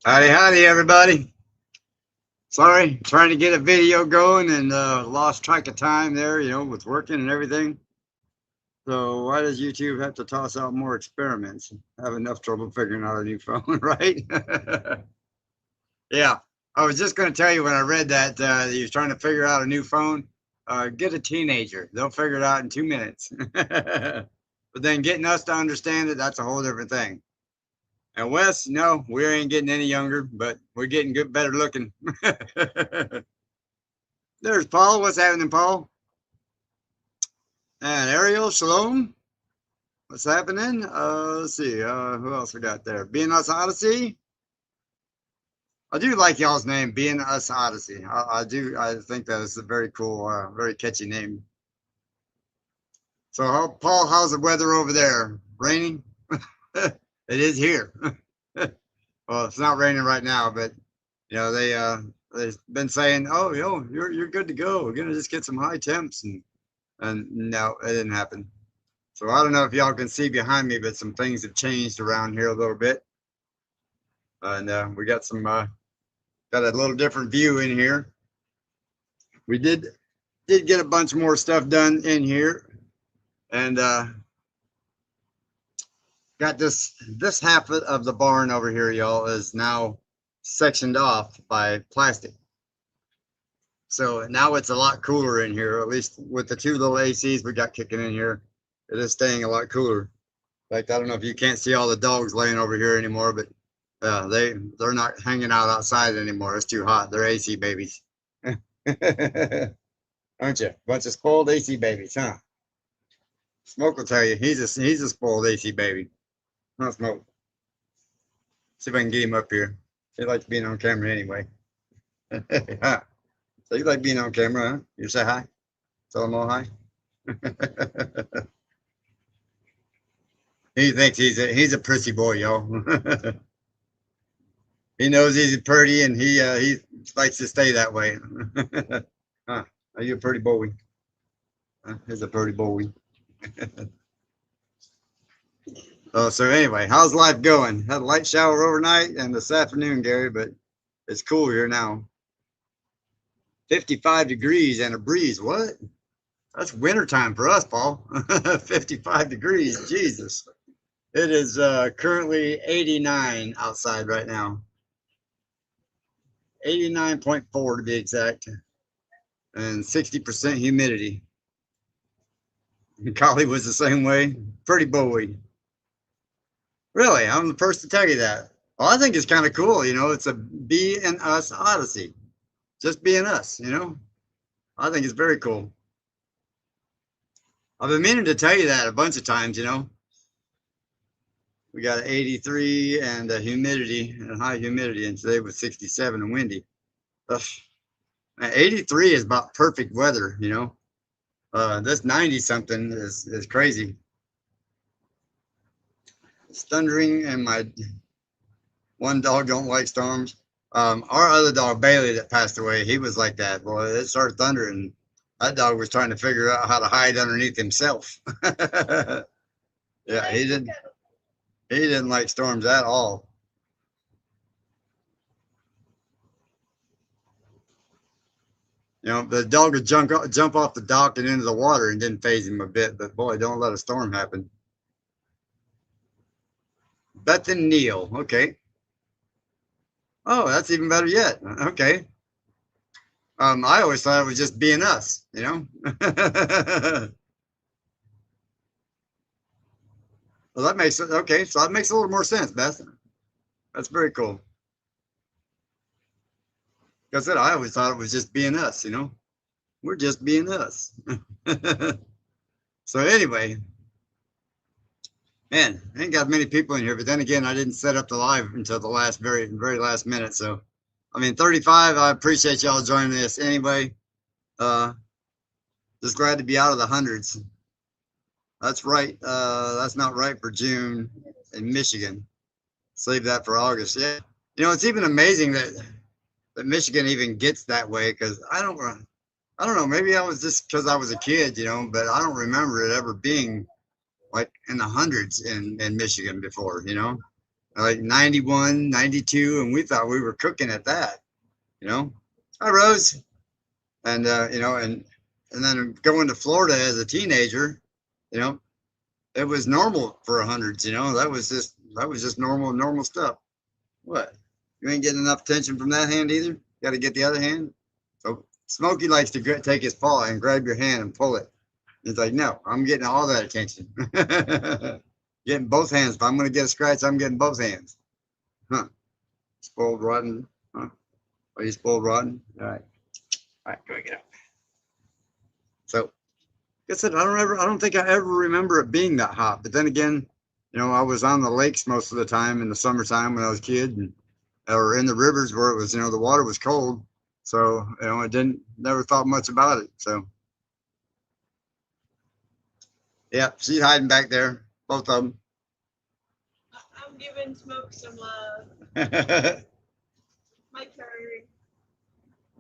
Howdy, howdy, everybody. Sorry, trying to get a video going and lost track of time there, with working and everything. So why does YouTube have to toss out more experiments? I have enough trouble figuring out a new phone, right? Yeah, I was just going to tell you when I read that he was trying to figure out a new phone. Get a teenager. They'll figure it out in 2 minutes. But then getting us to understand it, that's a whole different thing. And Wes, no, we ain't getting any younger, but we're getting good, better looking. There's Paul. What's happening, Paul? And Ariel, shalom. What's happening? Let's see. Who else we got there? Being Us Odyssey. I do like y'all's name, Being Us Odyssey. I do. I think that is a very cool, very catchy name. So, Paul, how's the weather over there? Raining? It is here. Well, it's not raining right now, but they've been saying, "Oh, you're good to go. We're gonna just get some high temps," and no, it didn't happen. So I don't know if y'all can see behind me, but some things have changed around here a little bit, and we got got a little different view in here. We did get a bunch more stuff done in here, and got this half of the barn over here, y'all, is now sectioned off by plastic. So now it's a lot cooler in here, at least with the 2 little ACs we got kicking in here. It is staying a lot cooler. In fact, I don't know if you can't see all the dogs laying over here anymore, but they're not hanging out outside anymore. It's too hot. They're AC babies. Aren't you? Bunch of spoiled AC babies, huh? Smoke will tell you he's a spoiled AC baby. Not Smoke. See if I can get him up here. He likes being on camera anyway. So you like being on camera, huh? You say hi? Tell them all hi. He thinks he's a prissy boy, y'all. He knows he's pretty, and he likes to stay that way. Huh? Are you a pretty boy? He's a pretty boy. Oh, so anyway, how's life going? Had a light shower overnight and this afternoon, Gary, but it's cool here now. 55 degrees and a breeze. What? That's wintertime for us, Paul. 55 degrees. Jesus. It is currently 89 outside right now. 89.4 to be exact. And 60% humidity. Collie was the same way. Pretty boy. Really, I'm the first to tell you that. Well, I think it's kind of cool, it's a Be and Us Odyssey. Just being us, I think it's very cool. I've been meaning to tell you that a bunch of times, We got 83 and humidity, and high humidity, and today was 67 and windy. Ugh. 83 is about perfect weather, This 90 something is crazy. It's thundering, and my one dog don't like storms. Our other dog, Bailey, that passed away, he was like that. Boy, it started thundering. That dog was trying to figure out how to hide underneath himself. Yeah, he didn't like storms at all. The dog would jump off the dock and into the water and didn't phase him a bit. But boy, don't let a storm happen. Beth and Neil. Okay. Oh, that's even better yet. Okay. I always thought it was just being us, Well, that makes it okay. So that makes a little more sense, Beth. That's very cool. Like I said, I always thought it was just being us, We're just being us. So anyway, man, I ain't got many people in here, but then again, I didn't set up the live until the very, very last minute. So, 35, I appreciate y'all joining us anyway. Just glad to be out of the hundreds. That's right. That's not right for June in Michigan. Save that for August. Yeah. It's even amazing that Michigan even gets that way, because I don't know. Maybe I was just because I was a kid, but I don't remember it ever being like in the hundreds in Michigan before, like 91, 92, and we thought we were cooking at that, you know. Hi, Rose. And, you know, and then going to Florida as a teenager, you know, it was normal for hundreds, you know, that was just normal stuff. What? You ain't getting enough attention from that hand either? Got to get the other hand. So Smokey likes to take his paw and grab your hand and pull it. He's like, no, I'm getting all that attention. Getting both hands. If I'm going to get a scratch, I'm getting both hands. Huh. Spoiled rotten. Huh? Are you spoiled rotten? All right. All right, go get out. So, like I said, I don't think I ever remember it being that hot. But then again, you know, I was on the lakes most of the time in the summertime when I was a kid, and, or in the rivers where it was, you know, the water was cold. So, you know, I never thought much about it. So, yeah, she's hiding back there, both of them. I'm giving Smoke some love. My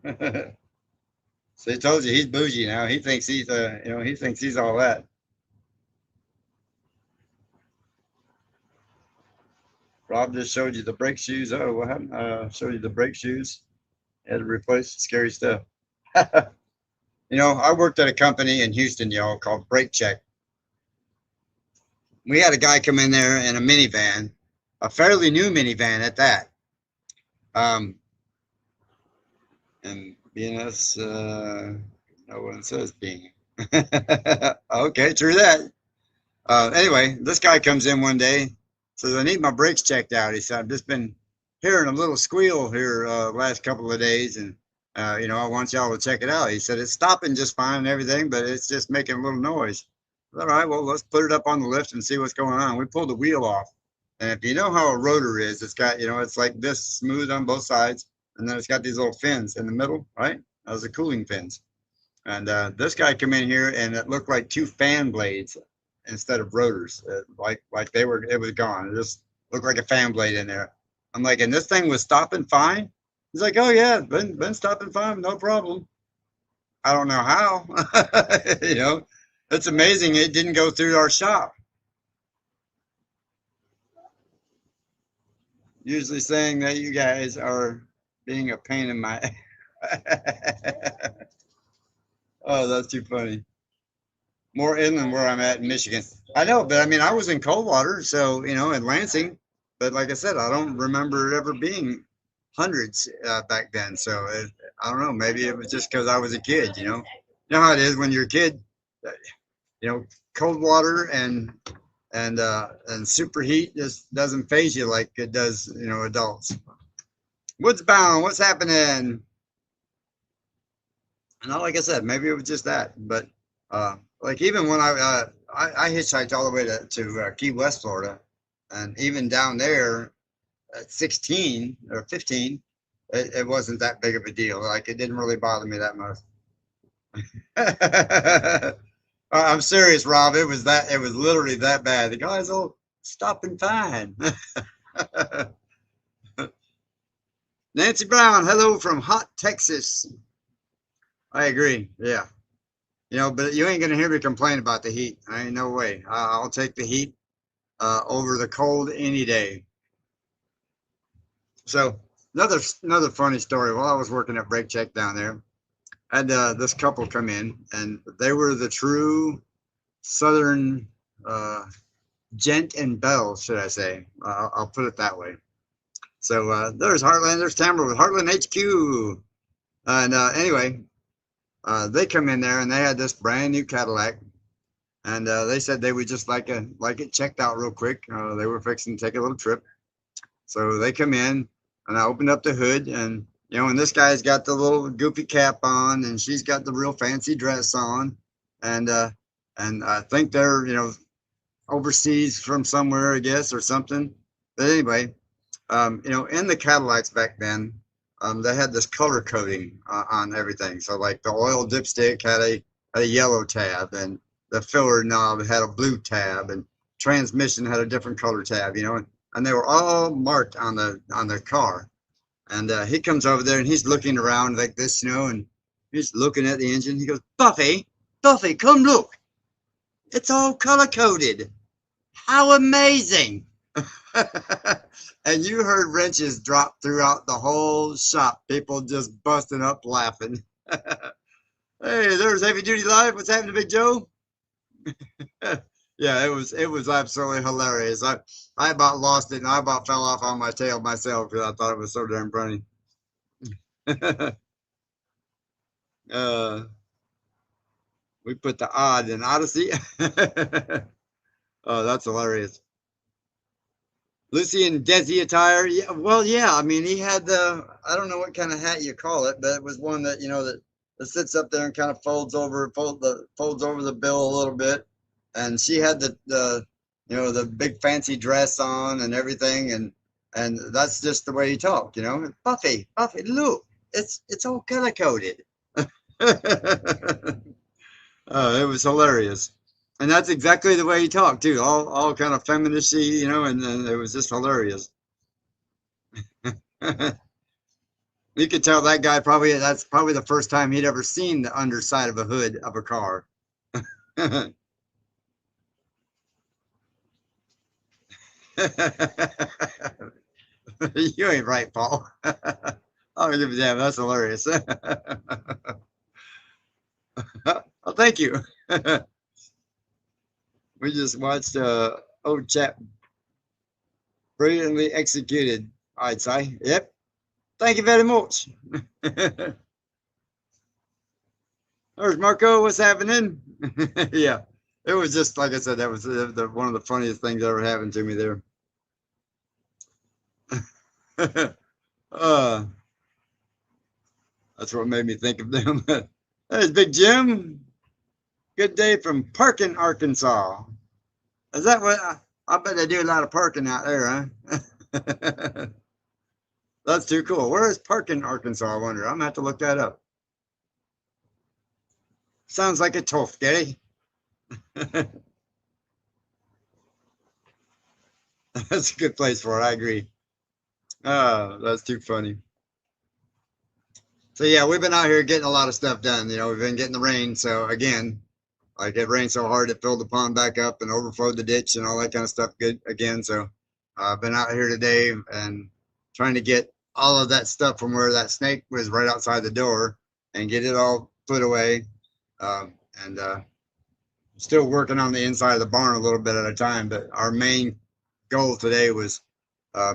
turn. So he told you he's bougie now. He thinks he's you know, he thinks he's all that. Rob just showed you the brake shoes. Oh, what happened? Showed you the brake shoes. Had to replace scary stuff. You know, I worked at a company in Houston, y'all, called Brake Check. We had a guy come in there in a minivan, a fairly new minivan at that. And BNS, no one says being. Okay, true that. Anyway, this guy comes in one day, says, I need my brakes checked out. He said, I've just been hearing a little squeal here last couple of days, and, you know, I want y'all to check it out. He said, it's stopping just fine and everything, but it's just making a little noise. All right, well, let's put it up on the lift and see what's going on. We pulled the wheel off. And if you know how a rotor is, it's got, you know, it's like this smooth on both sides. And then it's got these little fins in the middle, right? Those are cooling fins. And this guy came in here and it looked like two fan blades instead of rotors. Like they were, it was gone. It just looked like a fan blade in there. I'm like, and this thing was stopping fine? He's like, oh yeah, been stopping fine, no problem. I don't know how. You know, it's amazing it didn't go through our shop. Usually saying that you guys are being a pain in my. Oh, that's too funny. More inland where I'm at in Michigan. I know, but I mean, I was in Coldwater, so, you know, in Lansing. But like I said, I don't remember it ever being hundreds back then. So I don't know. Maybe it was just because I was a kid, you know. You know how it is when you're a kid. You know, cold water and superheat just doesn't phase you like it does, you know, adults. Woodsbound, what's happening? And like I said, maybe it was just that, but like even when I hitchhiked all the way to Key West, Florida, and even down there at 16 or 15, it wasn't that big of a deal. Like it didn't really bother me that much. I'm serious, Rob. It was that. It was literally that bad. The guys all stopping fine. Nancy Brown, hello from hot Texas. I agree. Yeah. You know, but you ain't gonna hear me complain about the heat. I ain't no way. I'll take the heat over the cold any day. So another funny story. While I was working at Brake Check down there, I had this couple come in, and they were the true Southern gent and belle, should I say? I'll put it that way. So there's Heartland. There's Tamara with Heartland HQ. And anyway, they come in there and they had this brand new Cadillac, and they said they would just like it checked out real quick. They were fixing to take a little trip, so they come in, and I opened up the hood, and you know, and this guy's got the little goofy cap on, and she's got the real fancy dress on, and I think they're, you know, overseas from somewhere, I guess, or something. But anyway, you know, in the Cadillacs back then, they had this color coding on everything. So like the oil dipstick had a yellow tab, and the filler knob had a blue tab, and transmission had a different color tab, you know, and they were all marked on the car. And he comes over there and he's looking around like this, you know, and he's looking at the engine. He goes, Buffy, come look. It's all color coded. How amazing. And you heard wrenches drop throughout the whole shop. People just busting up laughing. Hey, there's Heavy Duty Live. What's happening, Big Joe? Yeah, it was absolutely hilarious. I about lost it and I about fell off on my tail myself because I thought it was so damn funny. uh, we put the odd in Odyssey. Oh, that's hilarious. Lucy in Desi attire. Yeah, well, yeah. I mean, he had the I don't know what kind of hat you call it, but it was one that that sits up there and kind of folds over the bill a little bit. And she had the big fancy dress on and everything, and that's just the way he talked. Buffy, look, it's all color coded. It was hilarious. And that's exactly the way he talked too, all kind of feministy, and it was just hilarious. You could tell that guy that's probably the first time he'd ever seen the underside of a hood of a car. You ain't right, Paul. I'll give a damn. That's hilarious. Oh, thank you. We just watched old chap brilliantly executed, I'd say. Yep. Thank you very much. There's Marco. What's happening? Yeah. It was just like I said. That was one of the funniest things ever happened to me there. uh, that's what made me think of them. There's Big Jim. Good day from Parkin, Arkansas. Is that what? I bet they do a lot of parking out there, huh? That's too cool. Where is Parkin, Arkansas? I wonder. I'm gonna have to look that up. Sounds like a tough day. That's a good place for it. I agree. That's too funny. So yeah, we've been out here getting a lot of stuff done. We've been getting the rain. So again, like it rained so hard it filled the pond back up and overflowed the ditch and all that kind of stuff good again. So I've been out here today and trying to get all of that stuff from where that snake was right outside the door and get it all put away. And still working on the inside of the barn a little bit at a time. But our main goal today was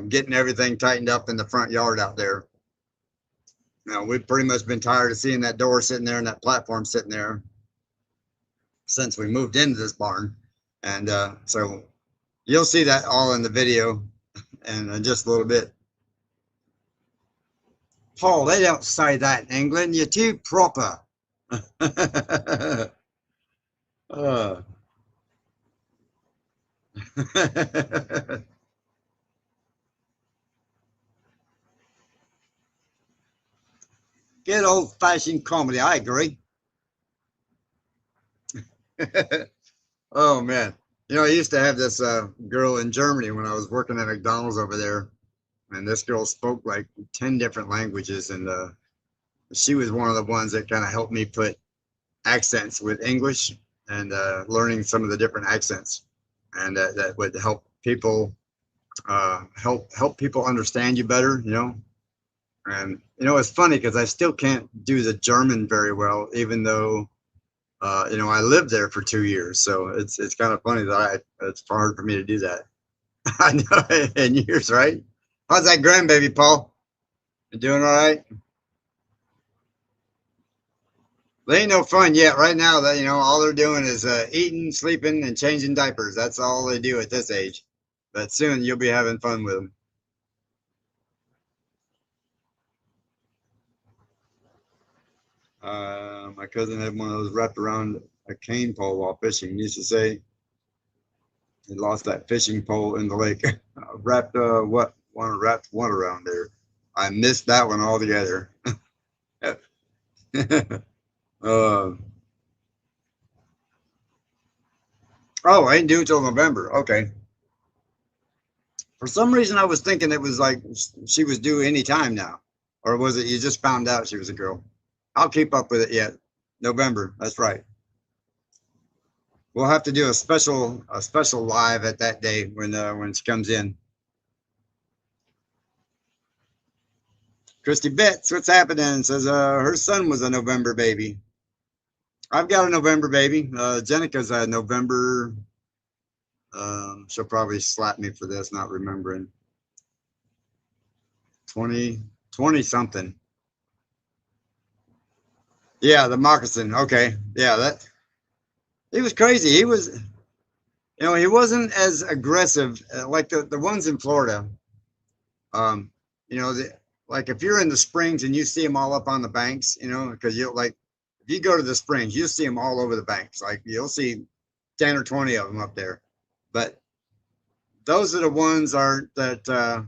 getting everything tightened up in the front yard out there. We've pretty much been tired of seeing that door sitting there and that platform sitting there since we moved into this barn. And so you'll see that all in the video in just a little bit. Paul, they don't say that in England. You're too proper. uh. Good old-fashioned comedy. I agree. Oh man, I used to have this girl in Germany when I was working at McDonald's over there, and this girl spoke like 10 different languages, and she was one of the ones that kind of helped me put accents with English and learning some of the different accents, and that would help people help people understand you better. And it's funny because I still can't do the German very well, even though I lived there for 2 years. So it's kind of funny that it's hard for me to do that. I know in years, right? How's that grandbaby, Paul? You doing all right? They ain't no fun yet. Right now, that all they're doing is eating, sleeping, and changing diapers. That's all they do at this age. But soon you'll be having fun with them. My cousin had one of those wrapped around a cane pole while fishing. He used to say he lost that fishing pole in the lake. Wrapped wrapped one around there. I missed that one altogether. Oh, I ain't due till November. Okay. For some reason, I was thinking it was like she was due any time now, or was it you just found out she was a girl? I'll keep up with it yet. November. That's right. We'll have to do a special live at that day when she comes in. Christy Betts, what's happening? Says her son was a November baby. I've got a November baby. Jenica's a November. She'll probably slap me for this, not remembering. 20 something. Yeah, the moccasin. Okay. Yeah, that he was crazy. He was, he wasn't as aggressive like the ones in Florida. Um, like if you're in the springs and you see them all up on the banks, because you like if you go to the springs, you'll see them all over the banks. Like you'll see 10 or 20 of them up there. But those are the ones that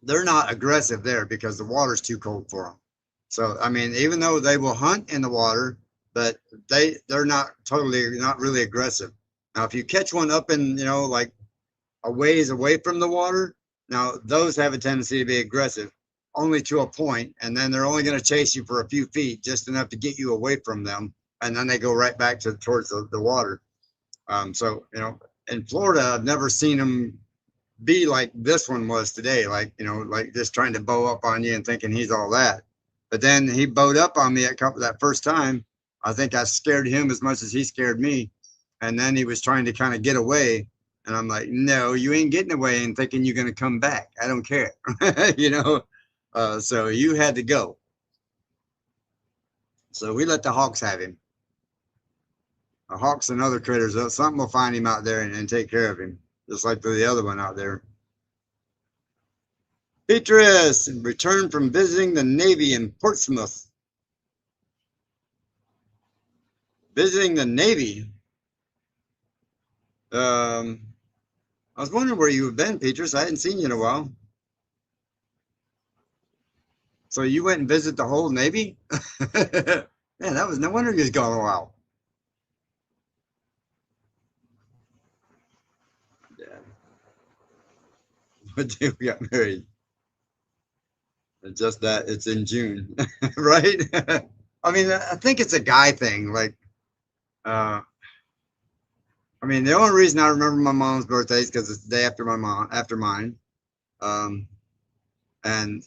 they're not aggressive there because the water's too cold for them. So I mean, even though they will hunt in the water, but they're not really aggressive. Now, if you catch one up in like a ways away from the water, now those have a tendency to be aggressive, only to a point, and then they're only going to chase you for a few feet, just enough to get you away from them, and then they go right back towards the water. So in Florida, I've never seen them be like this one was today, like like just trying to bow up on you and thinking he's all that. But then he bowed up on me that first time. I think I scared him as much as he scared me, and then he was trying to kind of get away, and I'm like, no, you ain't getting away and thinking you're gonna come back. I don't care, So you had to go. So we let the hawks have him. The hawks and other critters, something will find him out there and take care of him, just like the other one out there. Beatrice returned from visiting the Navy in Portsmouth. Visiting the Navy. I was wondering where you have been, Beatrice. I hadn't seen you in a while. So you went and visited the whole Navy? Man, that was no wonder you was gone a while. Yeah. What day we got married? It's just that it's in June, right? I mean, I think it's a guy thing. Like, I mean, the only reason I remember my mom's birthday is because it's the day after mine. And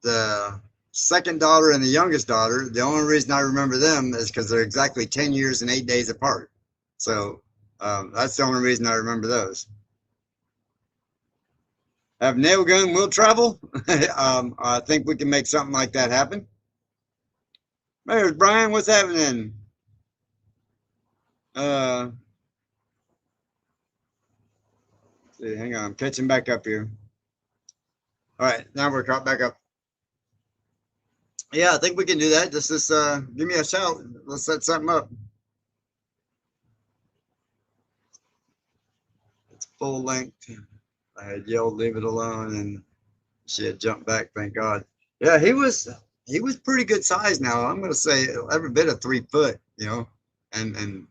the second daughter and the youngest daughter, the only reason I remember them is because they're exactly 10 years and 8 days apart. So that's the only reason I remember those. Have nail gun will travel. I think we can make something like that happen. There's Brian. What's happening? See, hang on. I'm catching back up here. All right, now we're caught back up. Yeah, I think we can do that. Just give me a shout. Let's set something up. It's full length. I had yelled, "Leave it alone," and she had jumped back. Thank God. Yeah, he was pretty good size. Now I'm gonna say every bit of 3 foot. And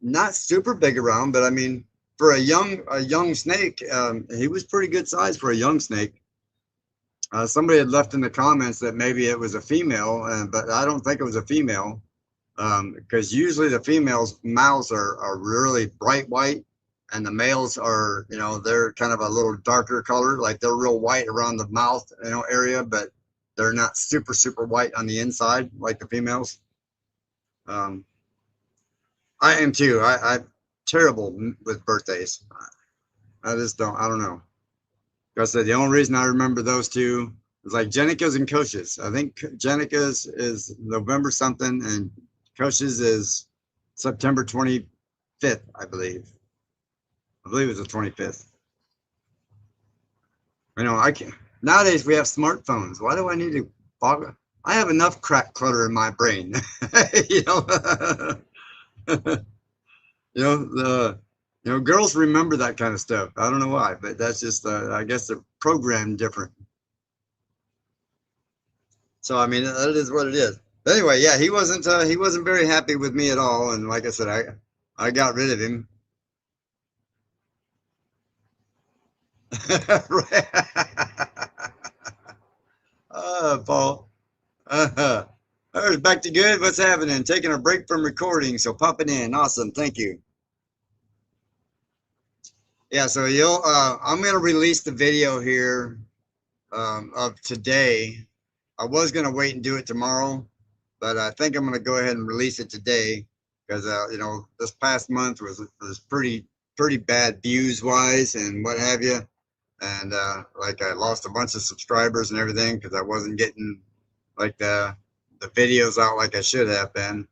not super big around, but I mean, for a young snake, he was pretty good size for a young snake. Somebody had left in the comments that maybe it was a female, but I don't think it was a female, because usually the females' mouths are really bright white, and the males are, they're kind of a little darker color, like they're real white around the mouth, area, but they're not super, super white on the inside like the females. I am too. I'm terrible with birthdays. I don't know. Like I said, the only reason I remember those two is like Jenica's and Kosh's. I think Jenica's is November something, and Kosh's is September 25th, I believe. I believe it's the 25th. I can't. Nowadays we have smartphones. Why do I need to bog? I have enough crap clutter in my brain. Girls remember that kind of stuff. I don't know why, but that's just, I guess they're programmed different. So, I mean, that is what it is. But anyway, yeah, he wasn't very happy with me at all. And like I said, I got rid of him. Paul. There's back to good. What's happening? Taking a break from recording, so popping in. Awesome. Thank you. Yeah, so I'm gonna release the video here of today. I was gonna wait and do it tomorrow, but I think I'm gonna go ahead and release it today because you know, this past month was pretty bad views wise and what have you, and like I lost a bunch of subscribers and everything because I wasn't getting like the videos out like I should have been.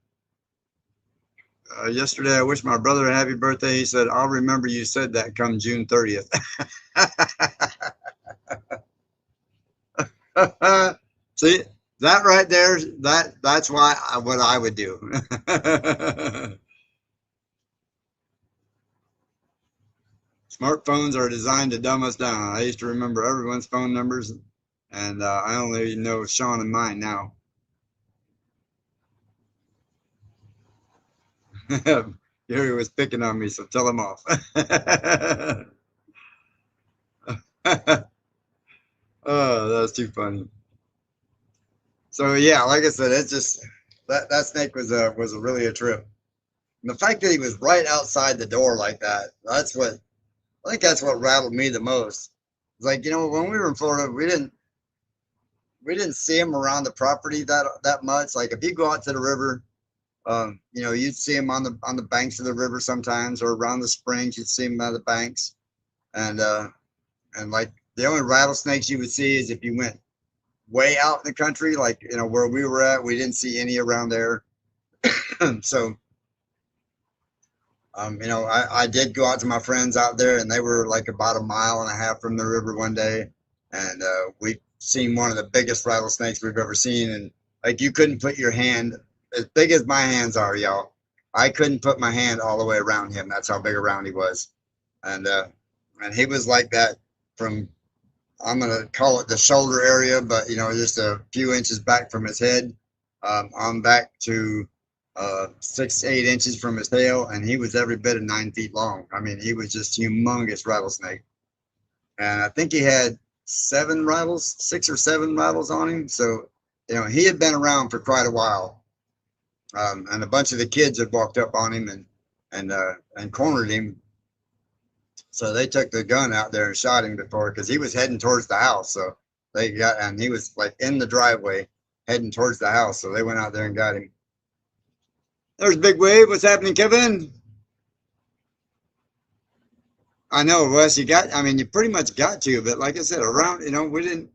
Yesterday, I wished my brother a happy birthday. He said, "I'll remember you said that come June 30th." See, that right there, that's why what I would do. Smartphones are designed to dumb us down. I used to remember everyone's phone numbers, and I only know Sean and mine now. Gary was picking on me, so tell him off. Oh, that's too funny. So yeah, like I said, it's just that snake was a really a trip. And the fact that he was right outside the door like that, that's what I think that's what rattled me the most. It's like, you know, when we were in Florida, we didn't see him around the property that much. Like if you go out to the river, you know, you'd see him on the banks of the river sometimes, or around the springs, you'd see him on the banks. And and like the only rattlesnakes you would see is if you went way out in the country, like you know where we were at, we didn't see any around there. So you know, I did go out to my friends out there, and they were like about a mile and a half from the river one day, and we seen one of the biggest rattlesnakes we've ever seen, and like you couldn't put your hand as big as my hands are, y'all. I couldn't put my hand all the way around him. That's how big around he was, and he was like that from, I'm gonna call it the shoulder area, but you know, just a few inches back from his head, on back to 6 8 inches from his tail, and he was every bit of 9 feet long. I mean, he was just humongous rattlesnake, and I think he had 6 or 7 rattles on him. So you know, he had been around for quite a while, and a bunch of the kids had walked up on him and cornered him. So they took the gun out there and shot him before, because he was heading towards the house. So they got, and he was like in the driveway heading towards the house. So they went out there and got him. There's Big Wave. What's happening, Kevin? I know, Wes, I mean, you pretty much got to, but like I said, around, you know, we didn't,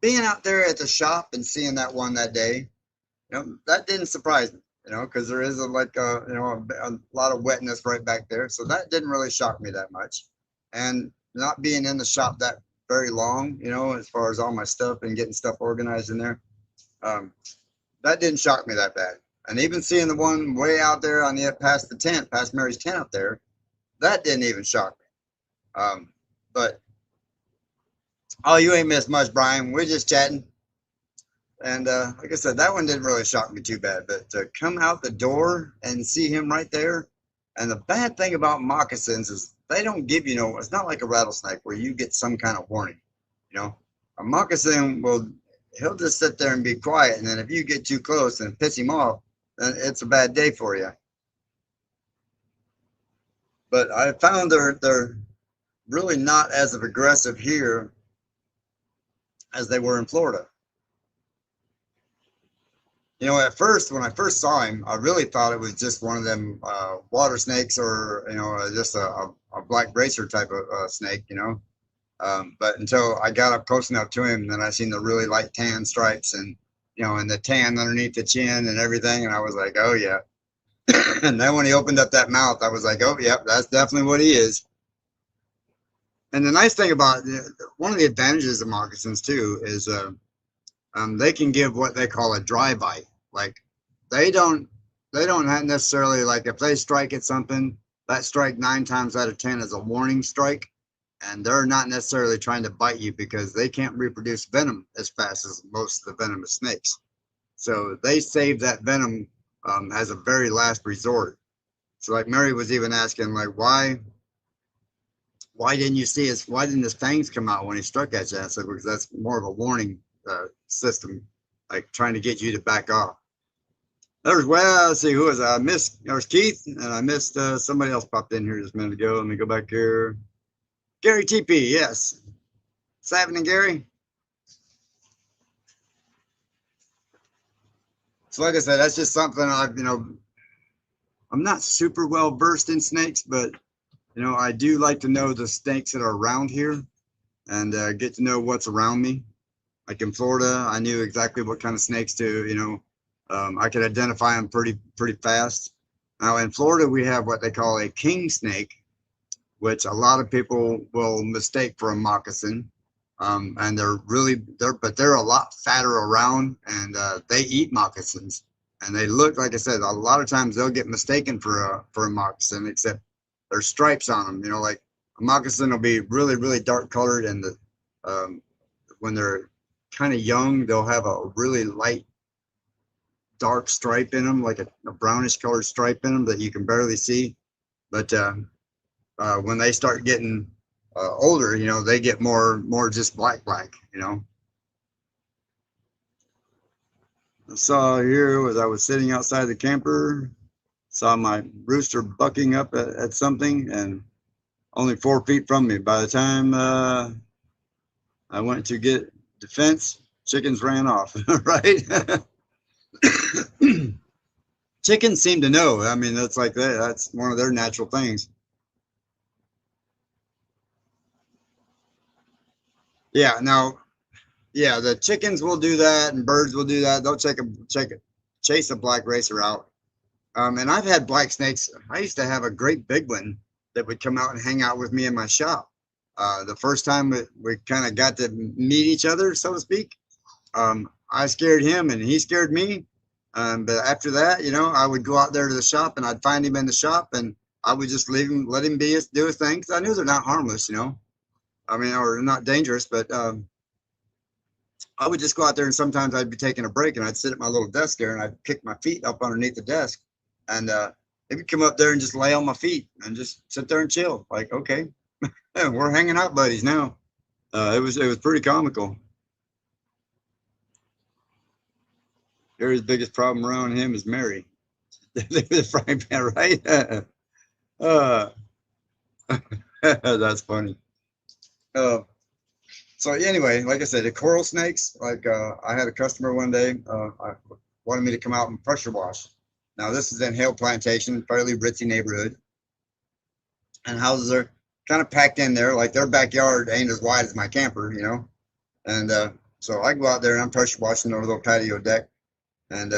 being out there at the shop and seeing that one that day, you know, that didn't surprise me, you know, because there is you know, a lot of wetness right back there. So that didn't really shock me that much. And not being in the shop that very long, you know, as far as all my stuff and getting stuff organized in there, um, that didn't shock me that bad. And even seeing the one way out there on the past the tent, past Mary's tent up there, that didn't even shock me. But oh, you ain't missed much, Brian. We're just chatting. And like I said, that one didn't really shock me too bad. But to come out the door and see him right there, and the bad thing about moccasins is they don't give you no. It's not like a rattlesnake where you get some kind of warning. You know, a moccasin he'll just sit there and be quiet, and then if you get too close and piss him off, then it's a bad day for you. But I found they're really not as aggressive here as they were in Florida. You know, at first, when I first saw him, I really thought it was just one of them water snakes, or you know, just a black bracer type of snake, you know. But until I got up close enough to him, then I seen the really light tan stripes, and you know, and the tan underneath the chin and everything, and I was like, oh yeah. And then when he opened up that mouth, I was like, oh yep, that's definitely what he is. And the nice thing about one of the advantages of moccasins too is they can give what they call a dry bite. Like they don't have necessarily, like if they strike at something, that strike 9 times out of 10 is a warning strike, and they're not necessarily trying to bite you because they can't reproduce venom as fast as most of the venomous snakes. So they save that venom as a very last resort. So like Mary was even asking, like, why didn't you see his, why didn't his fangs come out when he struck at you? I said, because that's more of a warning system, like trying to get you to back off. Well, let's see, who was I missed? There's Keith, and I missed somebody else popped in here just a minute ago. Let me go back here. Gary TP, yes. What's happening, Gary? So like I said, that's just something I've, I'm not super well versed in snakes, but I do like to know the snakes that are around here and get to know what's around me. Like in Florida, I knew exactly what kind of snakes I could identify them pretty fast. Now in Florida, we have what they call a king snake, which a lot of people will mistake for a moccasin. And they're a lot fatter around, and they eat moccasins. And they look, like I said, a lot of times they'll get mistaken for a moccasin, except there's stripes on them. Like a moccasin will be really dark colored, and when they're kind of young, they'll have a really light dark stripe in them, like a brownish colored stripe in them that you can barely see. But when they start getting older, they get more just black. I saw here as I was sitting outside the camper, saw my rooster bucking up at something, and only 4 feet from me. By the time I went to get defense, chickens ran off. Right? Chickens seem to know. I mean, that's like that. That's one of their natural things. Yeah. Now, yeah, the chickens will do that, and birds will do that. They'll chase a black racer out. And I've had black snakes. I used to have a great big one that would come out and hang out with me in my shop. The first time we kind of got to meet each other, so to speak, I scared him and he scared me. But after that, I would go out there to the shop and I'd find him in the shop, and I would just leave him, let him do his thing. 'Cause I knew they're not harmless, I mean, or not dangerous, but I would just go out there, and sometimes I'd be taking a break and I'd sit at my little desk there and I'd kick my feet up underneath the desk, and they would come up there and just lay on my feet and just sit there and chill. Like, okay, we're hanging out buddies now. It was pretty comical. Gary's biggest problem around him is Mary. The frying pan, right? uh, that's funny. So anyway, like I said, the coral snakes, like I had a customer one day, I wanted me to come out and pressure wash. Now this is in Hale Plantation, fairly ritzy neighborhood, and houses are kind of packed in there. Like their backyard ain't as wide as my camper, and so I go out there and I'm pressure washing over the little patio deck, and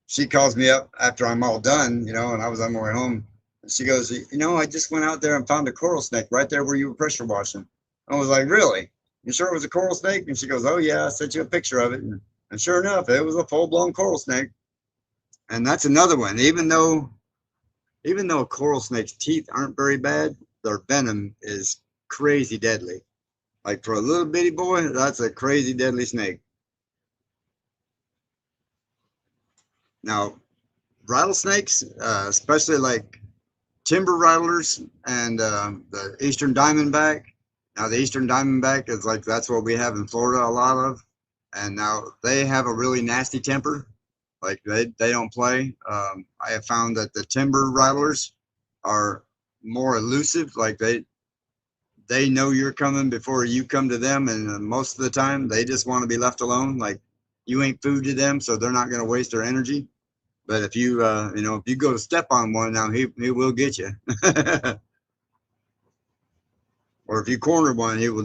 she calls me up after I'm all done, and I was on my way home, and she goes, I just went out there and found a coral snake right there where you were pressure washing. I was like, really? You sure it was a coral snake? And she goes, oh yeah, I sent you a picture of it. And sure enough, it was a full-blown coral snake. And that's another one. Even though a coral snake's teeth aren't very bad, their venom is crazy deadly. Like for a little bitty boy, that's a crazy deadly snake. Now, rattlesnakes, especially like timber rattlers and the eastern diamondback. Now the eastern diamondback is like, that's what we have in Florida a lot of, and now they have a really nasty temper. Like they don't play. I have found that the timber rattlers are more elusive. Like they know you're coming before you come to them, and most of the time they just want to be left alone. Like you ain't food to them, so they're not going to waste their energy. But if you if you go to step on one, now he will get you. Or if you corner one, he will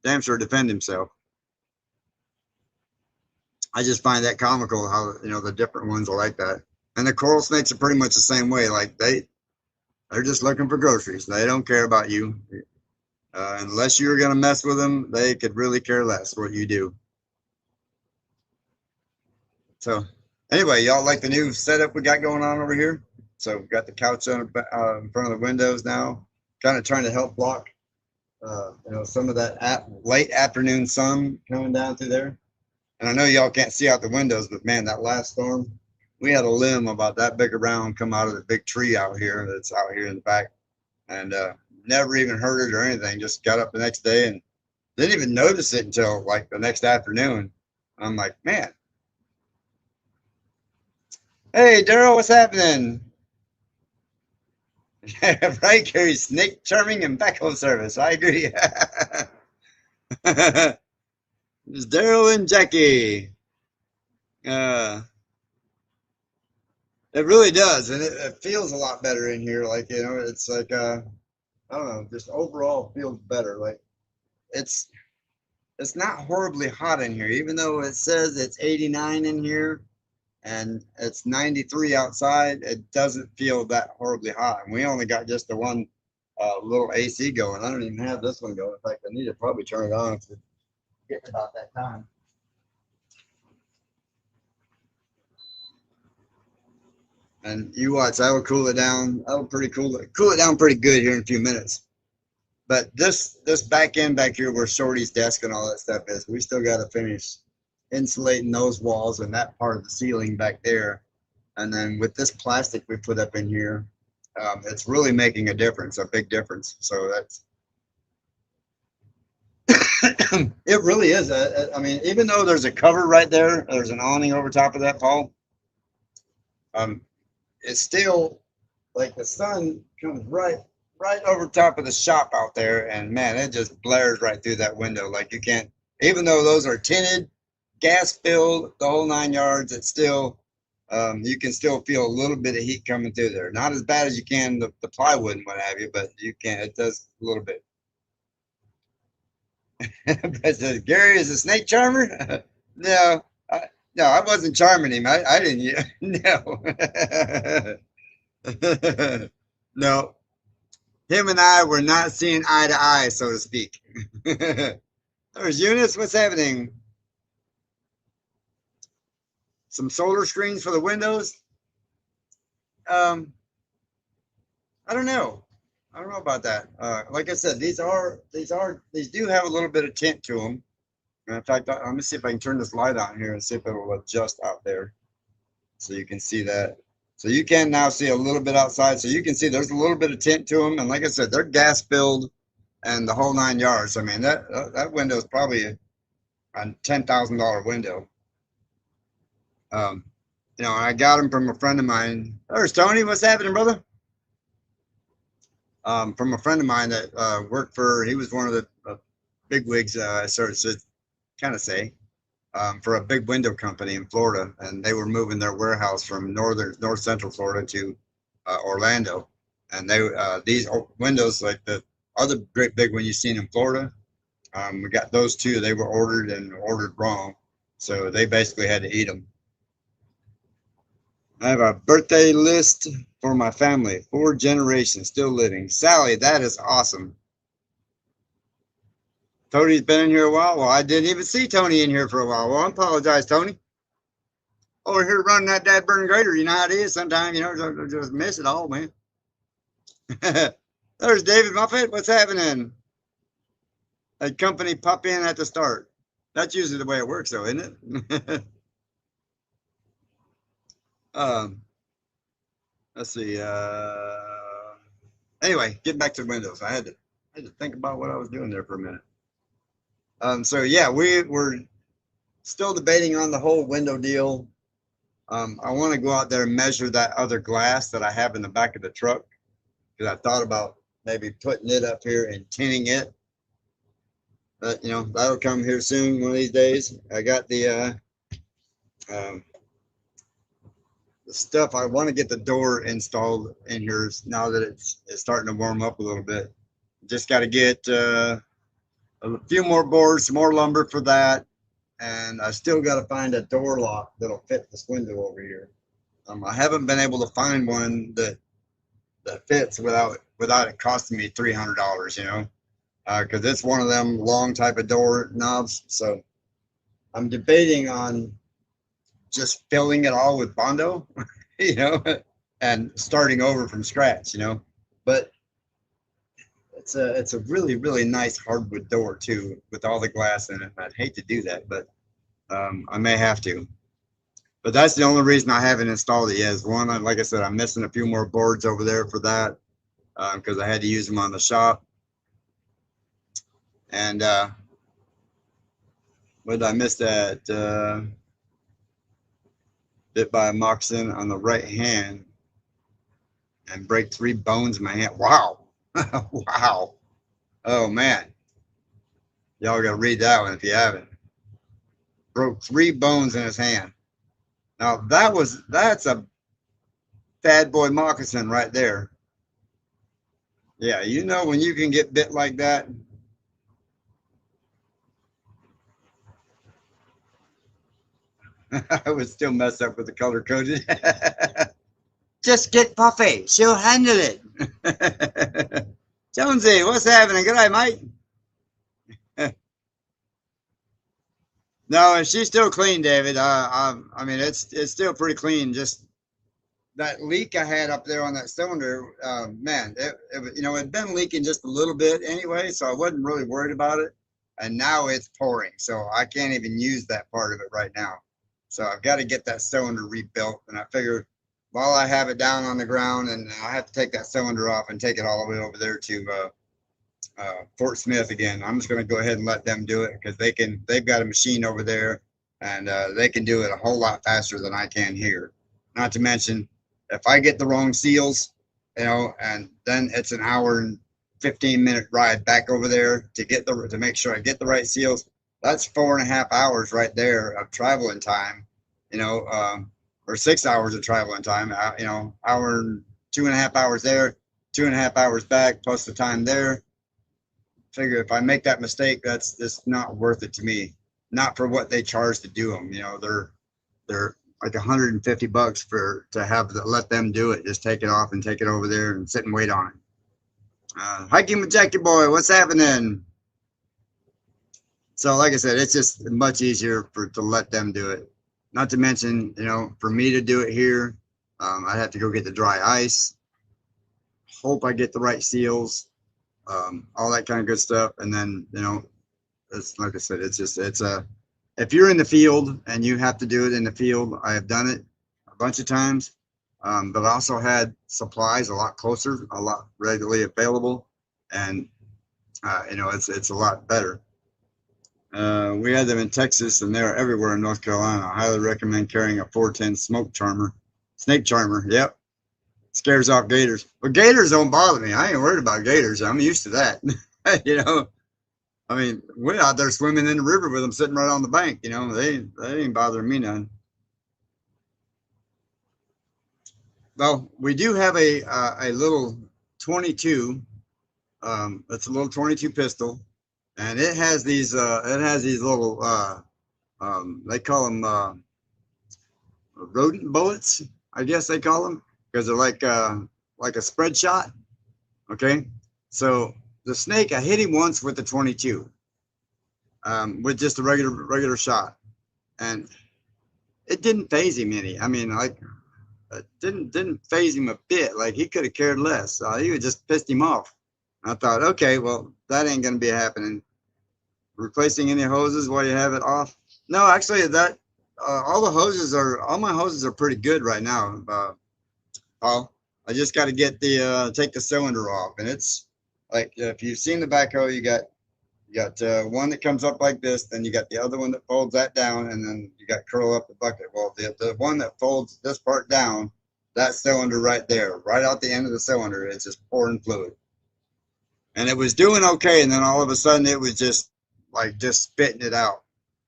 damn sure defend himself. I just find that comical how the different ones are like that. And the coral snakes are pretty much the same way. Like they're just looking for groceries. They don't care about you. Unless you're gonna mess with them, they could really care less what you do. So anyway, y'all like the new setup we got going on over here? So we've got the couch on in front of the windows now, kind of trying to help block some of that late afternoon sun coming down through there. And I know y'all can't see out the windows, but man, that last storm, we had a limb about that big around come out of the big tree out here that's out here in the back, and never even heard it or anything. Just got up the next day and didn't even notice it until like the next afternoon. I'm like, man. Hey, Daryl, what's happening? Right, Gary, snake charming and backhoe service. I agree. It's Daryl and Jackie. Uh, it really does, and it feels a lot better in here. Like, you know, it's like I don't know, just overall feels better. Like it's it's not horribly hot in here, even though it says it's 89 in here and it's 93 outside. It doesn't feel that horribly hot, and we only got just the one little AC going. I don't even have this one going. In fact, I need to probably turn it on to get about that time. And you watch, I will cool it down. I will cool it down pretty good here in a few minutes. But this back end back here where Shorty's desk and all that stuff is, we still got to finish insulating those walls and that part of the ceiling back there. And then with this plastic we put up in here, it's really making a difference, a big difference. So that's it really is. I mean, even though there's a cover right there, there's an awning over top of that, Paul. It's still like the sun comes right over top of the shop out there, and man, it just blares right through that window. Like you can't, even though those are tinted, gas filled, the whole 9 yards, it's still you can still feel a little bit of heat coming through there. Not as bad as you can the plywood and what have you, but you can, it does a little bit. But says Gary is a snake charmer. No, no, I wasn't charming him. I didn't. No, no. Him and I were not seeing eye to eye, so to speak. There's Eunice. What's happening? Some solar screens for the windows. I don't know. I don't know about that. Like I said, these do have a little bit of tint to them. And in fact, let me see if I can turn this light on here and see if it will adjust out there, so you can see that. So you can now see a little bit outside. So you can see there's a little bit of tint to them. And like I said, they're gas filled and the whole 9 yards. I mean, that window is probably a $10,000 window. You know, I got them from a friend of mine. There's Tony. What's happening, brother? From a friend of mine that worked for, he was one of the big wigs, sort of kind of say, for a big window company in Florida, and they were moving their warehouse from north central Florida to Orlando, and they these windows, like the other great big one you've seen in Florida, we got those two. They were ordered wrong, so they basically had to eat them. I have a birthday list for my family, 4 generations still living. Sally, that is awesome. Tony's been in here a while. Well, I didn't even see Tony in here for a while. Well, I apologize, Tony. Over here running that dad burn grader. You know how it is sometimes, you know, just miss it all, man. There's David Muffet. What's happening? A company pop in at the start. That's usually the way it works, though, isn't it? Let's see. Anyway, getting back to Windows. I had to think about what I was doing there for a minute. So yeah, we're still debating on the whole window deal. I want to go out there and measure that other glass that I have in the back of the truck, because I thought about maybe putting it up here and tinting it. But you know, that'll come here soon, one of these days. I got the stuff. I want to get the door installed in here now that it's starting to warm up a little bit. Just got to get a few more boards, some more lumber for that, and I still got to find a door lock that'll fit this window over here. I haven't been able to find one that fits without it costing me $300, you know, because it's one of them long type of door knobs. So I'm debating on just filling it all with Bondo, you know, and starting over from scratch, you know. But it's a really, really nice hardwood door too, with all the glass in it. I'd hate to do that, but I may have to. But that's the only reason I haven't installed it yet. Is one, like I said, I'm missing a few more boards over there for that, because I had to use them on the shop. And what did I miss that? Bit by a moccasin on the right hand and break 3 bones in my hand. Wow. Wow. Oh man. Y'all got to read that one if you haven't. Broke 3 bones in his hand. Now that's a bad boy moccasin right there. Yeah, you know when you can get bit like that. I would still mess up with the color coded. Just get Puffy. She'll handle it. Jonesy, what's happening? Good night, mate. No, and she's still clean, David. I mean, it's still pretty clean. Just that leak I had up there on that cylinder, man, it'd been leaking just a little bit anyway, so I wasn't really worried about it. And now it's pouring, so I can't even use that part of it right now. So I've got to get that cylinder rebuilt, and I figured while I have it down on the ground, and I have to take that cylinder off and take it all the way over there to Fort Smith again. I'm just going to go ahead and let them do it because they've got a machine over there, and they can do it a whole lot faster than I can here. Not to mention, if I get the wrong seals, and then it's an hour and 15-minute ride back over there to make sure I get the right seals. That's 4.5 hours right there of traveling time, or 6 hours of traveling time. Hour and 2.5 hours there, 2.5 hours back, plus the time there. Figure if I make that mistake, that's just not worth it to me. Not for what they charge to do them. They're like $150 let them do it. Just take it off and take it over there and sit and wait on it. Hiking with Jackie Boy, what's happening? So like I said, it's just much easier to let them do it. Not to mention, for me to do it here, I'd have to go get the dry ice. Hope I get the right seals, all that kind of good stuff. And then, it's like I said, if you're in the field and you have to do it in the field, I have done it a bunch of times. But I also had supplies a lot closer, a lot readily available, and it's a lot better. We had them in Texas, and they're everywhere in North Carolina. I highly recommend carrying a 410 snake charmer. Yep, scares off gators. But gators don't bother me. I ain't worried about gators. I'm used to that. I mean, we're out there swimming in the river with them sitting right on the bank. They ain't bothering me none. Well, we do have a little 22. It's a little 22 pistol, and it has these little they call them rodent bullets, I guess they call them, because they're like a spread shot. Okay, so the snake, I hit him once with the 22, with just a regular shot, and it didn't phase him any. I mean, like, it didn't phase him a bit. Like, he could have cared less. He would just pissed him off. I thought, okay, well, that ain't gonna be happening. Replacing any hoses while you have it off? No, actually, all my hoses are pretty good right now. I just got to get take the cylinder off, and it's like, if you've seen the backhoe, you got one that comes up like this, then you got the other one that folds that down, and then you got curl up the bucket. Well, the one that folds this part down, that cylinder right there, right out the end of the cylinder, it's just pouring fluid. And it was doing okay, and then all of a sudden it was just spitting it out.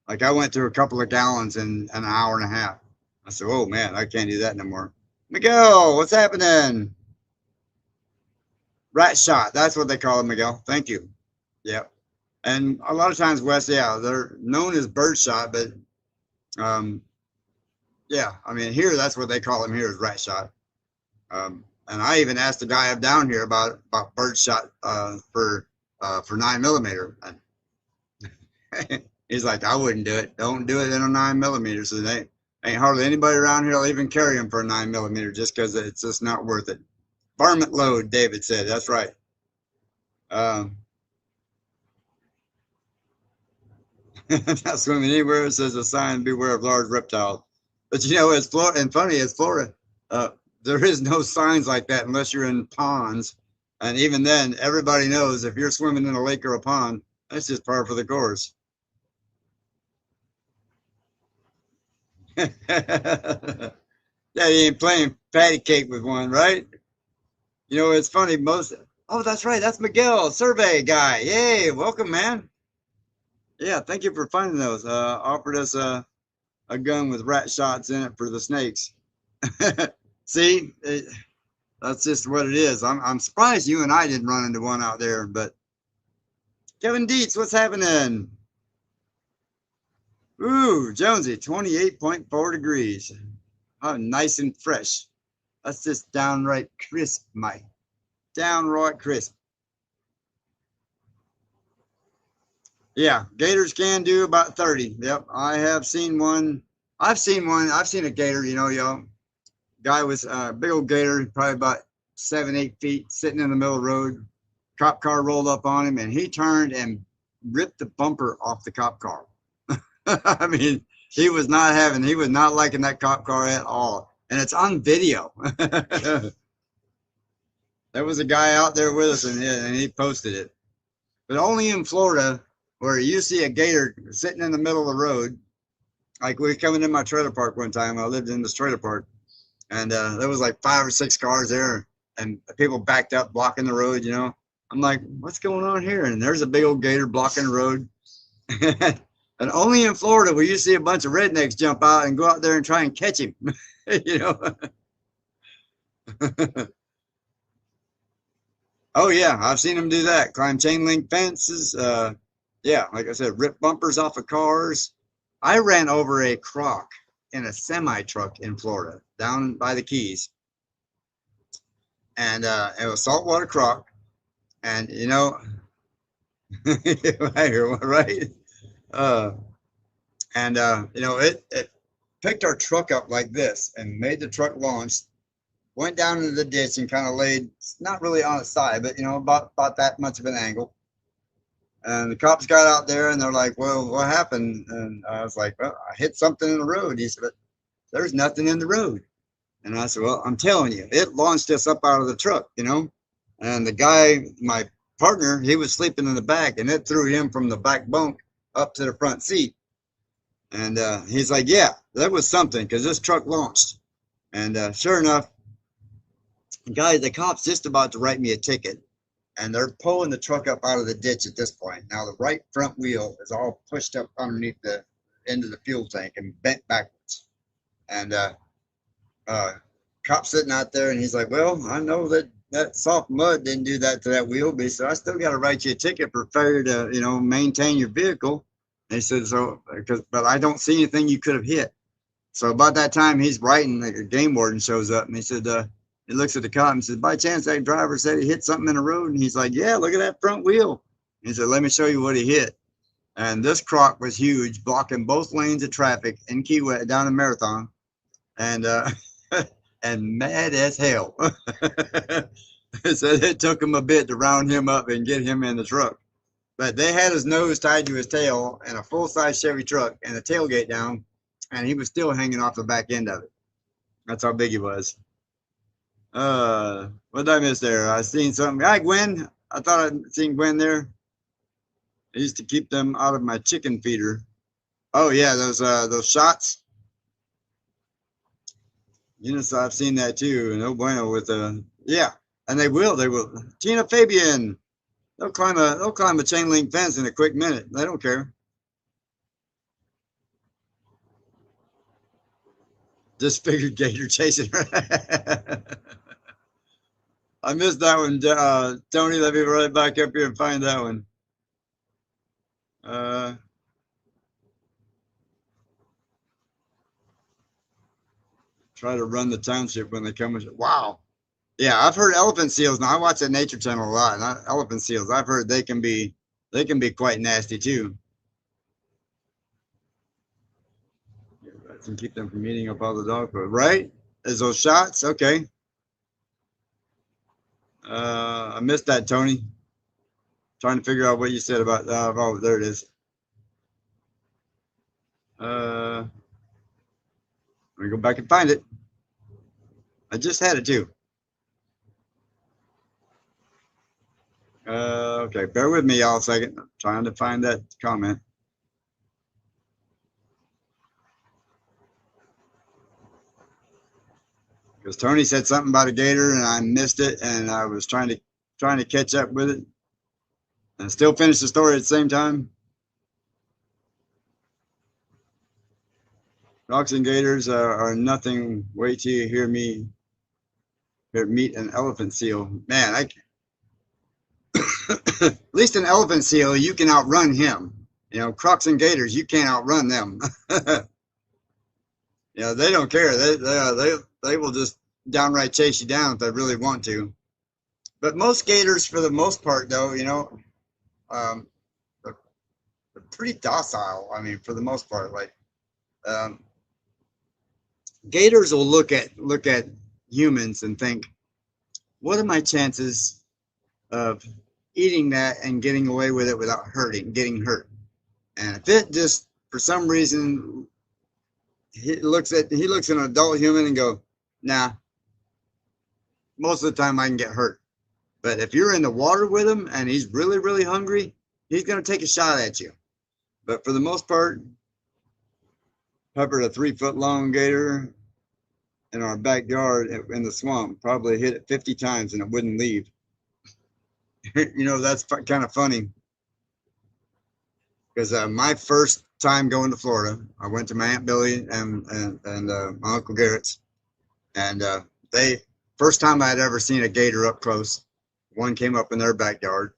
Like, I went through a couple of gallons in an hour and a half. I said, oh man, I can't do that no more. Miguel, what's happening? Rat shot, that's what they call it, Miguel. Thank you. Yep. And a lot of times, Wes, yeah, they're known as bird shot, but yeah, I mean, here, that's what they call them here, is rat shot. And I even asked the guy up down here about bird shot for 9mm. He's like, I wouldn't do it. Don't do it in a 9mm. So they ain't hardly anybody around here will even carry them for a 9mm, just because it's just not worth it. Varmint load, David said. That's right. Not swimming anywhere. It says a sign, beware of large reptiles. But it's Florida, and funny, it's Florida. There is no signs like that unless you're in ponds. And even then, everybody knows if you're swimming in a lake or a pond, that's just par for the course. Yeah, you ain't playing patty cake with one, right? It's funny, oh, that's right, that's Miguel, survey guy. Yay, welcome, man. Yeah, thank you for finding those. Offered us a gun with rat shots in it for the snakes. See, that's just what it is. I'm surprised you and I didn't run into one out there. But Kevin Dietz, what's happening? Ooh, Jonesy, 28.4 degrees. Oh, nice and fresh. That's just downright crisp, Mike. Downright crisp. Yeah, gators can do about 30. Yep, I have seen one. I've seen one. I've seen a gator, y'all. Guy was a big old gator, probably about 7, 8 feet, sitting in the middle of the road. Cop car rolled up on him and he turned and ripped the bumper off the cop car. I mean, he was not liking that cop car at all. And it's on video. There was a guy out there with us and he posted it. But only in Florida, where you see a gator sitting in the middle of the road. Like we were coming in my trailer park one time. I lived in this trailer park. And there was like 5 or 6 cars there. And people backed up, blocking the road, I'm like, what's going on here? And there's a big old gator blocking the road. And only in Florida will you see a bunch of rednecks jump out and go out there and try and catch him. Oh yeah, I've seen them do that. Climb chain link fences. Yeah, like I said, rip bumpers off of cars. I ran over a croc in a semi truck in Florida, down by the Keys, and it was saltwater croc, and right? And it picked our truck up like this and made the truck launch, went down into the ditch and kind of laid, not really on its side, but about that much of an angle. And the cops got out there and they're like, well, what happened? And I was like, well, I hit something in the road. He said, but there's nothing in the road. And I said, well, I'm telling you, it launched us up out of the truck, And the guy, my partner, he was sleeping in the back and it threw him from the back bunk up to the front seat. And he's like, yeah, that was something because this truck launched. And sure enough, the cops just about to write me a ticket. And they're pulling the truck up out of the ditch at this point. Now the right front wheel is all pushed up underneath the end of the fuel tank and bent backwards. And cop sitting out there and he's like, well, I know that soft mud didn't do that to that wheel, so I still got to write you a ticket for failure to, maintain your vehicle. And he said, but I don't see anything you could have hit. So about that time he's writing, like a game warden shows up and he said, he looks at the cop and says, by chance that driver said he hit something in the road? And he's like, yeah, look at that front wheel. He said, let me show you what he hit. And this croc was huge, blocking both lanes of traffic in Key West, down in Marathon. And and mad as hell. So it took him a bit to round him up and get him in the truck. But they had his nose tied to his tail in a full-size Chevy truck and the tailgate down, and he was still hanging off the back end of it. That's how big he was. What did I miss there? I seen something. Hi, Gwen. I thought I'd seen Gwen there. I used to keep them out of my chicken feeder. Oh yeah, those shots. So I've seen that too. No bueno with yeah, and they will. Tina Fabian, they'll climb a chain link fence in a quick minute. They don't care. Disfigured gator chasing her. I missed that one, Tony. Let me right back up here and find that one. Try to run the township when they come. Wow. Yeah, I've heard elephant seals. Now I watch that Nature Channel a lot. And elephant seals, I've heard they can be quite nasty too. That can keep them from eating up all the dog food, right? Is those shots? Okay. I missed that, Tony. Trying to figure out what you said about. Oh, there it is. Let me go back and find it. I just had it too. Okay, bear with me y'all a second. I'm trying to find that comment. Because Tony said something about a gator and I missed it, and I was trying to catch up with it and still finish the story at the same time. Rocks and gators are nothing. Wait till you hear me meet an elephant seal. Man, at least an elephant seal, you can outrun him. You know, crocs and gators, you can't outrun them. Yeah, they don't care. They will just downright chase you down if they really want to. But most gators, for the most part, though, you know, um, they're, they're pretty docile. I mean, for the most part, like um, gators will look at humans and think, what are my chances of eating that and getting away with it without getting hurt? And if it just for some reason he looks at an adult human and go, nah, most of the time I can get hurt. But if you're in the water with him and he's really, really hungry, he's going to take a shot at you. But for the most part, peppered a 3 foot long gator in our backyard in the swamp, probably hit it 50 times and it wouldn't leave. You know, that's kind of funny because my first time going to Florida, I went to my Aunt Billy and my Uncle Garrett's, and they first time I had ever seen a gator up close. One came up in their backyard.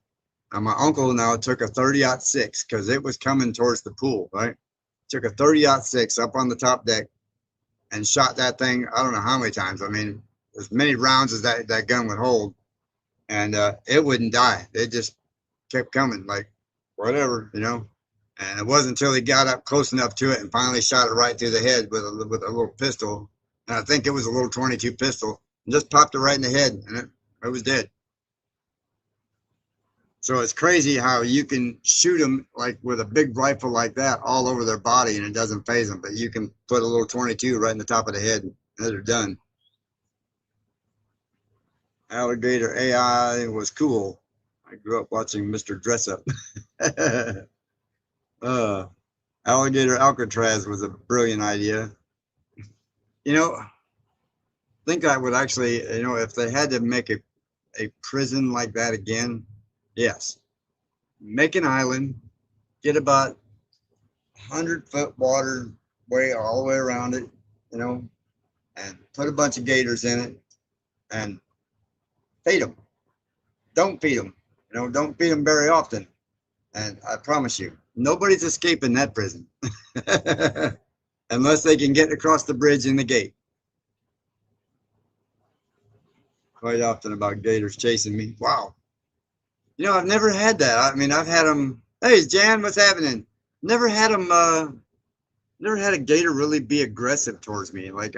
And my uncle now took a 30-06 because it was coming towards the pool, right? Took a 30-06 up on the top deck and shot that thing, I don't know how many times. I mean, as many rounds as that gun would hold. And it wouldn't die. It just kept coming, like, whatever, you know? And it wasn't until he got up close enough to it and finally shot it right through the head with a little pistol. And I think it was a little 22 pistol. And just popped it right in the head, and it was dead. So it's crazy how you can shoot them like with a big rifle like that all over their body and it doesn't phase them. But you can put a little 22 right in the top of the head and they're done. Alligator AI was cool. I grew up watching Mr. Dress Up. Alligator Alcatraz was a brilliant idea. You know, I think I would actually, you know, if they had to make a prison like that again, yes. Make an island, get about 100-foot waterway all the way around it, you know, and put a bunch of gators in it and feed them. Don't feed them, you know, don't feed them very often. And I promise you, nobody's escaping that prison unless they can get across the bridge in the gate. Quite often about gators chasing me. Wow. You know, I've never had that. I mean, I've had them. Hey, Jan, what's happening? Never had them. Never had a gator really be aggressive towards me. Like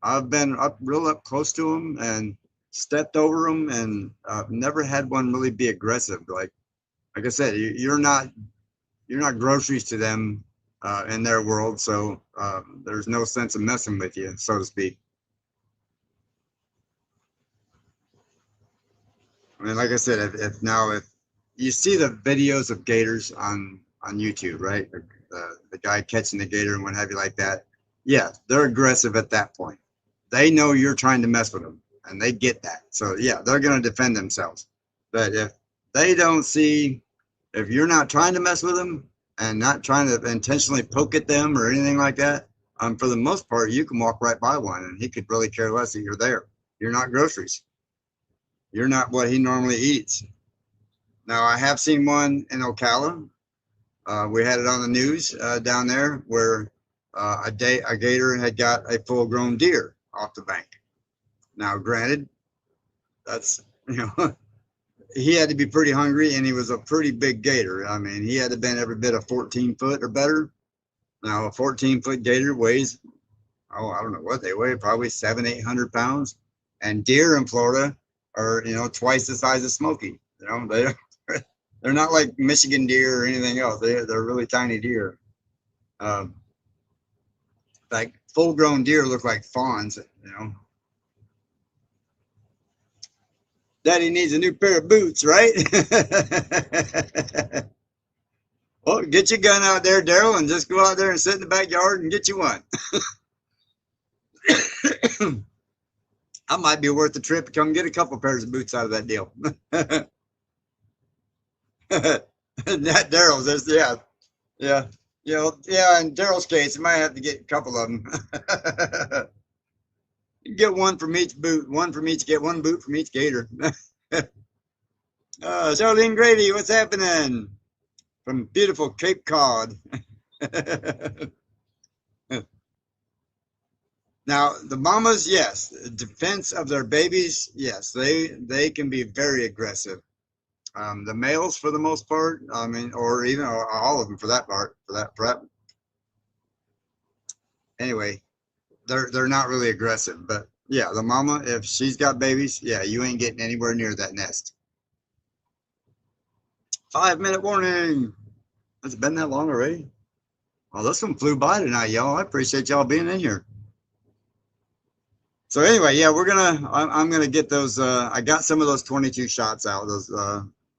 I've been real up close to them and stepped over them, and I've never had one really be aggressive. Like I said, you're not groceries to them in their world, so there's no sense of messing with you, so to speak. I mean, like I said, if you see the videos of gators on YouTube, right? The guy catching the gator and what have you like that. Yeah, they're aggressive at that point. They know you're trying to mess with them and they get that. So yeah, they're going to defend themselves. But if they don't see, if you're not trying to mess with them and not trying to intentionally poke at them or anything like that, for the most part, you can walk right by one and he could really care less that you're there. You're not groceries. You're not what he normally eats. Now, I have seen one in Ocala. We had it on the news down there where a gator had got a full-grown deer off the bank. Now, granted, that's, you know, he had to be pretty hungry and he was a pretty big gator. I mean, he had to have been every bit of 14 foot or better. Now, a 14-foot gator weighs, oh, I don't know what they weigh, probably 700-800 pounds. And deer in Florida are, you know, twice the size of Smokey. You know, they're not like Michigan deer or anything else. They're really tiny deer. Like full-grown deer look like fawns, you know. Daddy needs a new pair of boots, right? Well, get your gun out there, Daryl, and just go out there and sit in the backyard and get you one. I might be worth the trip to come get a couple pairs of boots out of that deal. That Daryl's, yeah. You know, yeah, in Daryl's case, you might have to get a couple of them. You get one from each boot, get one boot from each gator. Charlene Grady, what's happening? From beautiful Cape Cod. Now, the mamas, yes, defense of their babies, yes, they can be very aggressive. The males, for the most part, I mean, or even all of them for that part, for that. Anyway, they're not really aggressive, but yeah, the mama, if she's got babies, yeah, you ain't getting anywhere near that nest. 5-minute warning. Has it been that long already? Well, this one flew by tonight, y'all. I appreciate y'all being in here. So anyway, yeah, I'm gonna get those. I got some of those 22 shots out, those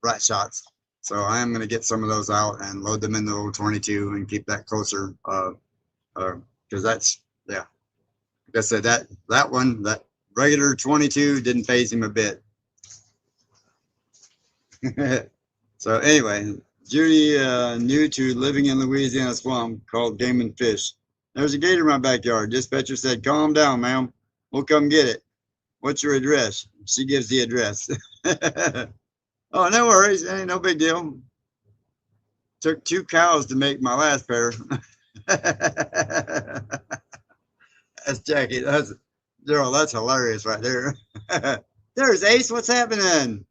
rat shots. So I am gonna get some of those out and load them in the old 22 and keep that closer. Because that's, yeah, like I said, that one, that regular 22 didn't phase him a bit. So anyway, Judy, new to living in Louisiana swamp, called Game and Fish. There's a gator in my backyard. Dispatcher said, "Calm down, ma'am. We'll come get it. What's your address?" She gives the address. Oh, no worries. Ain't no big deal. Took 2 cows to make my last pair. That's Jackie. That's Daryl. That's hilarious right there. There's Ace. What's happening?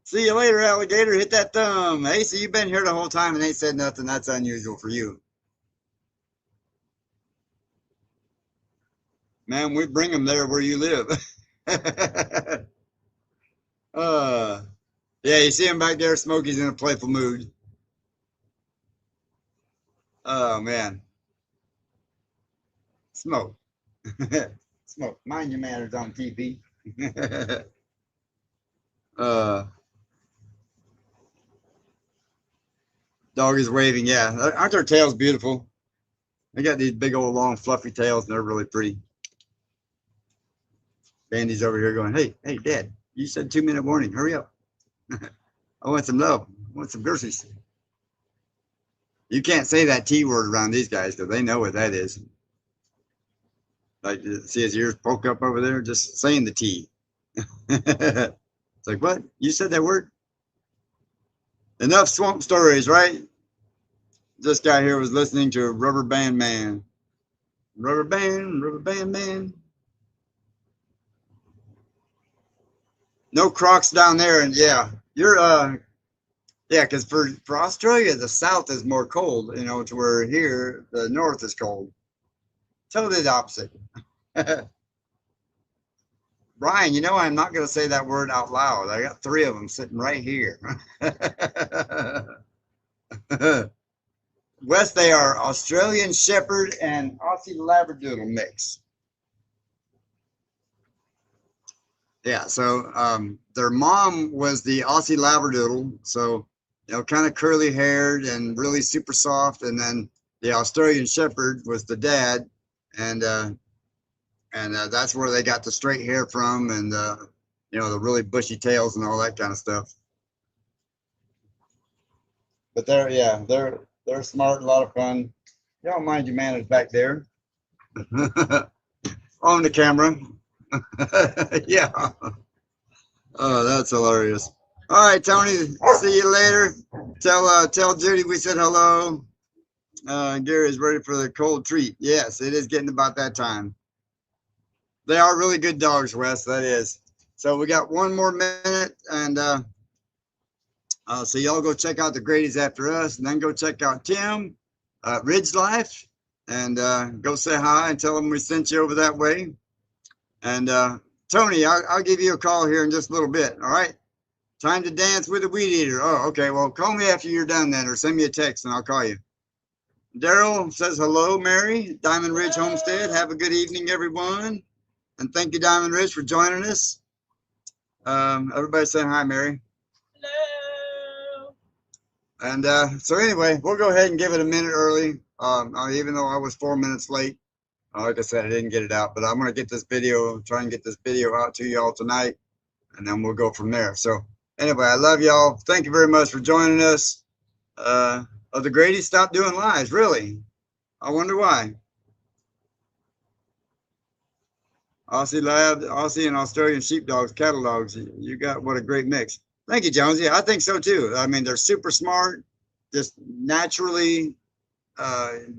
See you later, alligator. Hit that thumb. Ace, you've been here the whole time and ain't said nothing. That's unusual for you. Man, we bring them there where you live. Yeah, you see him back there. Smokey's in a playful mood. Oh, man. Smoke. Smoke. Mind your manners on TV. Dog is waving. Yeah. Aren't their tails beautiful? They got these big old long fluffy tails and they're really pretty. Bandy's over here going, hey, Dad, you said 2-minute warning. Hurry up. I want some love. I want some groceries. You can't say that T word around these guys because they know what that is. Like, see his ears poke up over there? Just saying the T. It's like, what? You said that word? Enough swamp stories, right? This guy here was listening to Rubber Band Man. Rubber Band Man. No Crocs down there, and yeah, you're yeah, because for Australia, the south is more cold, you know, to where here the north is cold. Totally the opposite. Brian, you know I'm not going to say that word out loud. I got 3 of them sitting right here. West, they are Australian Shepherd and Aussie Labradoodle mix. Yeah, so their mom was the Aussie Labradoodle, so you know, kind of curly haired and really super soft, and then the Australian Shepherd was the dad, and that's where they got the straight hair from, and you know, the really bushy tails and all that kind of stuff. But they're smart, a lot of fun. You don't mind your manners back there. On the camera. Yeah. Oh, that's hilarious. All right, Tony. See you later. Tell Judy we said hello. Gary's ready for the cold treat. Yes, it is getting about that time. They are really good dogs, Wes. That is. So we got 1 more minute, and so y'all go check out the Grady's after us, and then go check out Tim, Ridge Life, and go say hi and tell them we sent you over that way. And Tony, I'll give you a call here in just a little bit. All right. Time to dance with a weed eater. Oh, okay. Well, call me after you're done then, or send me a text and I'll call you. Daryl says hello, Mary. Diamond Ridge Homestead. Have a good evening, everyone. And thank you, Diamond Ridge, for joining us. Everybody saying hi, Mary. Hello. And so anyway, we'll go ahead and give it a minute early, even though I was 4 minutes late. Like I said, I didn't get it out, but I'm going to get this video, try and get this video out to y'all tonight, and then we'll go from there. So anyway, I love y'all. Thank you very much for joining us. Oh, the Grady's stopped doing lives. Really? I wonder why. Aussie Lab, Aussie and Australian sheepdogs, cattle dogs. You got what a great mix. Thank you, Jonesy. I think so too. I mean, they're super smart, just naturally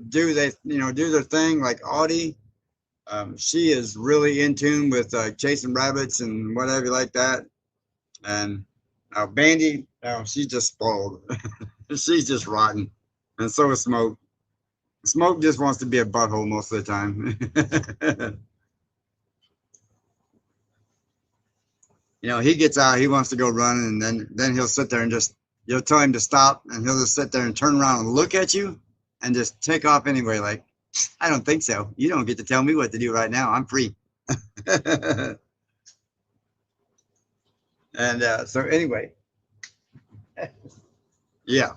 do they, do their thing. Like Audie, she is really in tune with chasing rabbits and whatever like that. And Bandy, she's just spoiled. She's just rotten. And so is Smoke. Smoke just wants to be a butthole most of the time. He gets out, he wants to go running, and then he'll sit there and just you'll tell him to stop, and he'll just sit there and turn around and look at you, and just take off anyway. Like, I don't think so. You don't get to tell me what to do right now. I'm free. And so anyway, yeah,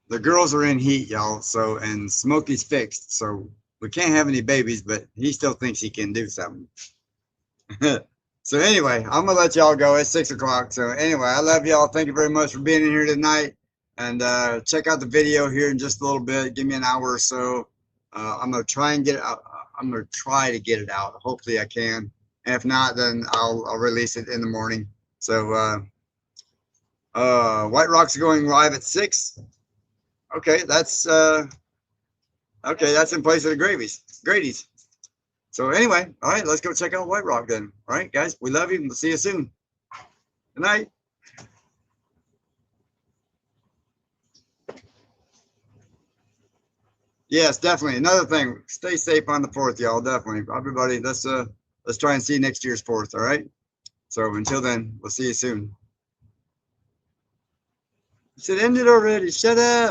the girls are in heat, y'all. So and Smokey's fixed, so we can't have any babies, but he still thinks he can do something. So anyway, I'm gonna let y'all go. It's 6 o'clock. So anyway, I love y'all. Thank you very much for being in here tonight. And check out the video here in just a little bit. Give me an hour or so. I'm gonna try and get it out. I'm gonna try to get it out. Hopefully I can. And if not, then I'll release it in the morning. So White Rock's going live at 6. Okay, that's in place of the Grady's. So anyway, all right, let's go check out White Rock then. All right, guys, we love you. We'll see you soon. Good night. Yes, definitely. Another thing, stay safe on the 4th, y'all. Definitely. Everybody, let's try and see next year's 4th, all right? So until then, we'll see you soon. It ended already. Shut up.